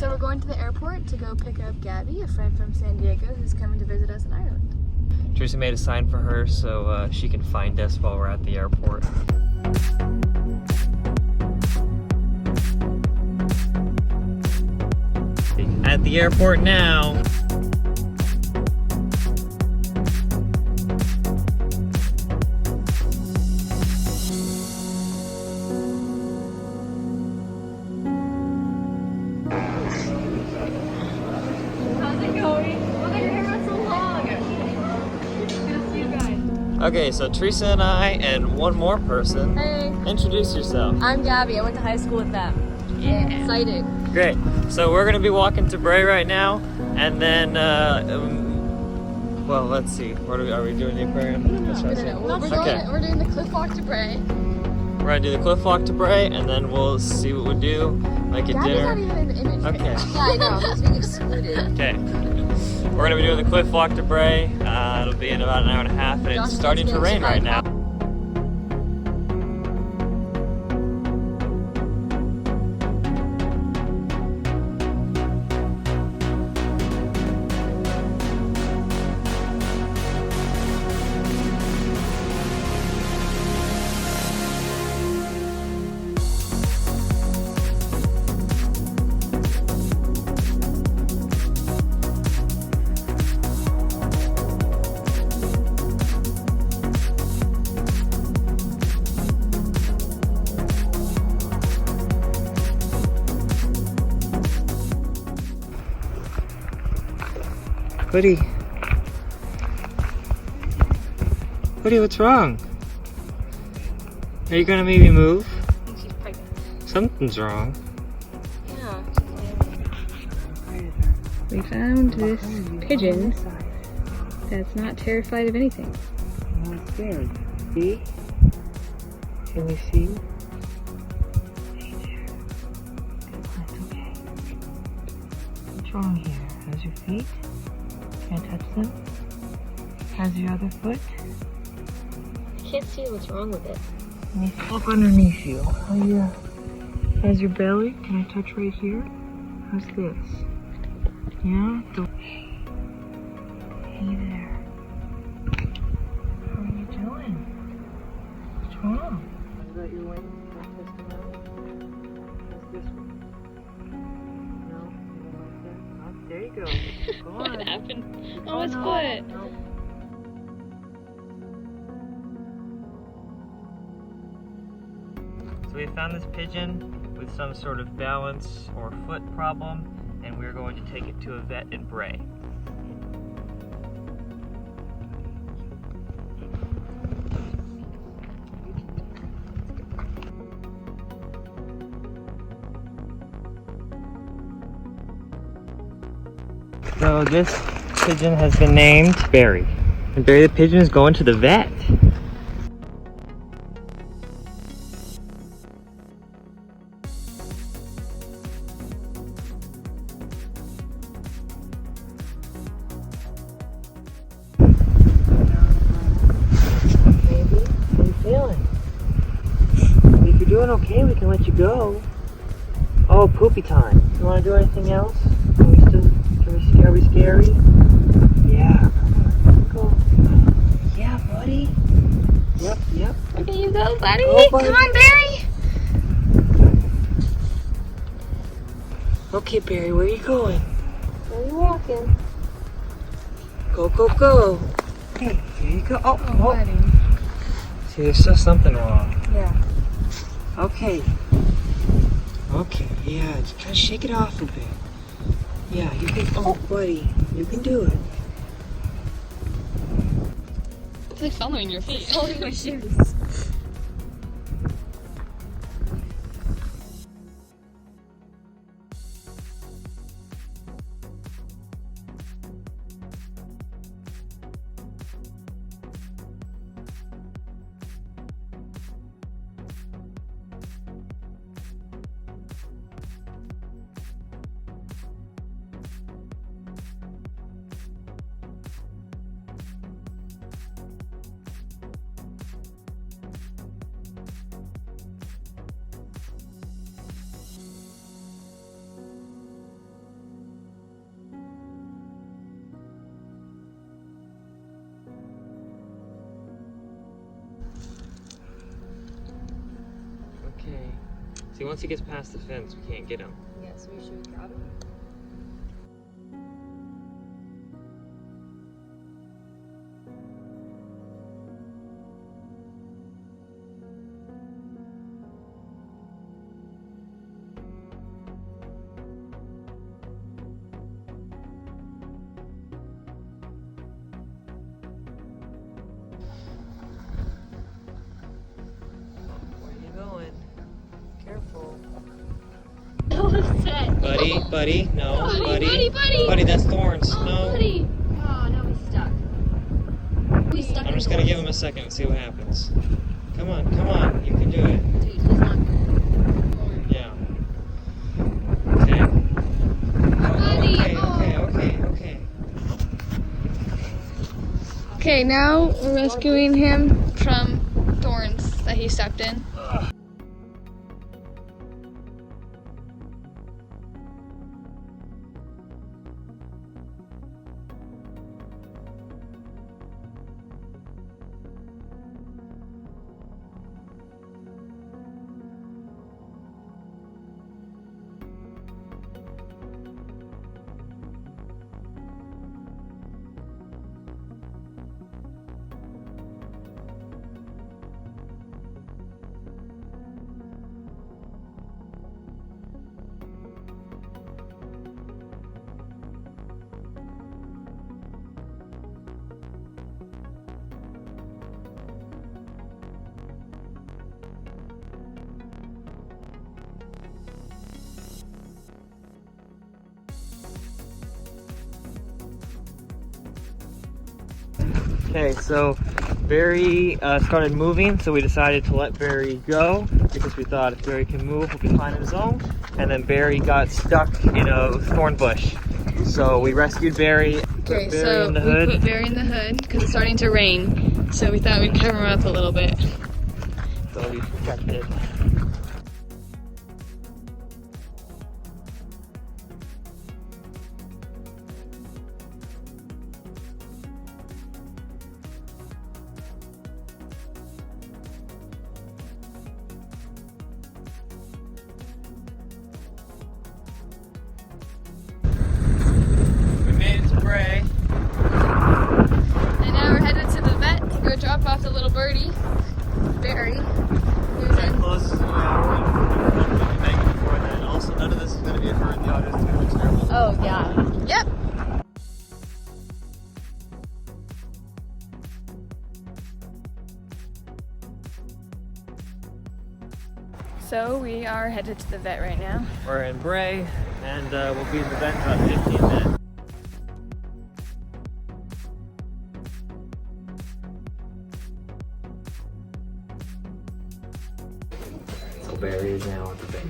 So we're going to the airport to go pick up Gabby, a friend from San Diego who's coming to visit us in Ireland. Teresa made a sign for her so she can find us while we're at the airport. At the airport now. Okay, so Teresa and I and one more person. Hey. Introduce yourself. I'm Gabby. I went to high school with them. Yeah. Excited. Great. So we're gonna be walking to Bray right now, and then, well, let's see. Are we doing the aquarium? We're doing the cliff walk to Bray. We're gonna do the cliff walk to Bray, and then we'll see what we do, like a Gabby's dinner. not even in the image. Okay. Yeah, I know. That's being excluded. Okay. We're gonna be doing the cliff walk to Bray. It'll be in about an hour and a half, and it's starting to rain right now. Woody, what's wrong? Are you gonna maybe move? She's pregnant. Something's wrong. Yeah. We found this pigeon that's not terrified of anything. Not scared. See? Can we see? Hey there. That's okay. What's wrong here? How's your feet? Can't touch them? How's your other foot? I can't see what's wrong with it. Let me look underneath you. How's your belly? Can I touch right here? How's this? Yeah? Hey there. How are you doing? What's wrong? What about your wings? Can I test them out? How's this one? No? You don't like that? Oh, there you go. Go on. What happened? Oh, Oh, his no. foot. No. So we found this pigeon with some sort of balance or foot problem, and we're going to take it to a vet in Bray. So this pigeon has been named Barry. And Barry the pigeon is going to the vet. Baby, how you feeling? If you're doing okay, we can let you go. Oh, poopy time. You want to do anything else? Are we scary? Yeah, come on, go. Yeah, buddy. Yep. Where you go, buddy? Go, buddy. Come on, Barry. Okay, Barry, where are you going? Where are you walking? Go. Hey, here you go. Oh. Buddy. See, there's still something wrong. Yeah. Okay, yeah, just kind of shake it off a bit. Yeah, you can, oh, buddy, you can do it. It's like following your feet. Holding my shoes. See, once he gets past the fence, we can't get him. Yeah, so we should grab him. Where are you going? Careful. Buddy, no, buddy. Buddy, that's thorns. No. Buddy! Oh, no, he's stuck. He's stuck. I'm just gonna give him a second and see what happens. Come on, you can do it. Dude, he's not good. Yeah. Okay. Buddy! Okay. Okay, now we're rescuing him from thorns that he stepped in. Okay, so Barry started moving, so we decided to let Barry go because we thought if Barry can move, he'll be fine on his own. And then Barry got stuck in a thorn bush. So we rescued Barry. Okay, Barry so in the we hood. put Barry in the hood because it's starting to rain. So we thought we'd cover him up a little bit. So he's protected. We made it to Bray. And now we're headed to the vet to go drop off the little birdie, Barry, who's Very in. close to Megan before then. Also, none of this is going to be heard in the audio. It's going to be terrible. Oh, yeah. Yep. So we are headed to the vet right now. We're in Bray, and we'll be in the vet in about 15 minutes. So Barry is now at the vet.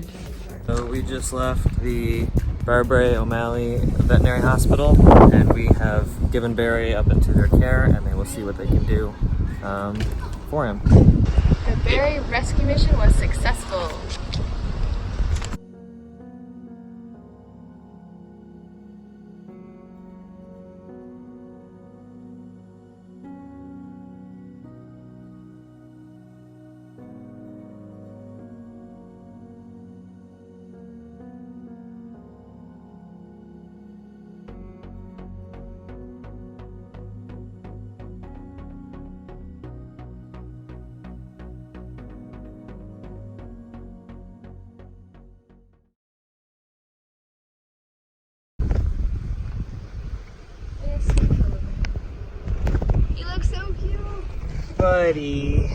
So we just left the Bray O'Malley Veterinary Hospital, and we have given Barry up into their care, and they will see what they can do for him. The Barry rescue mission was successful. He looks so cute. Buddy.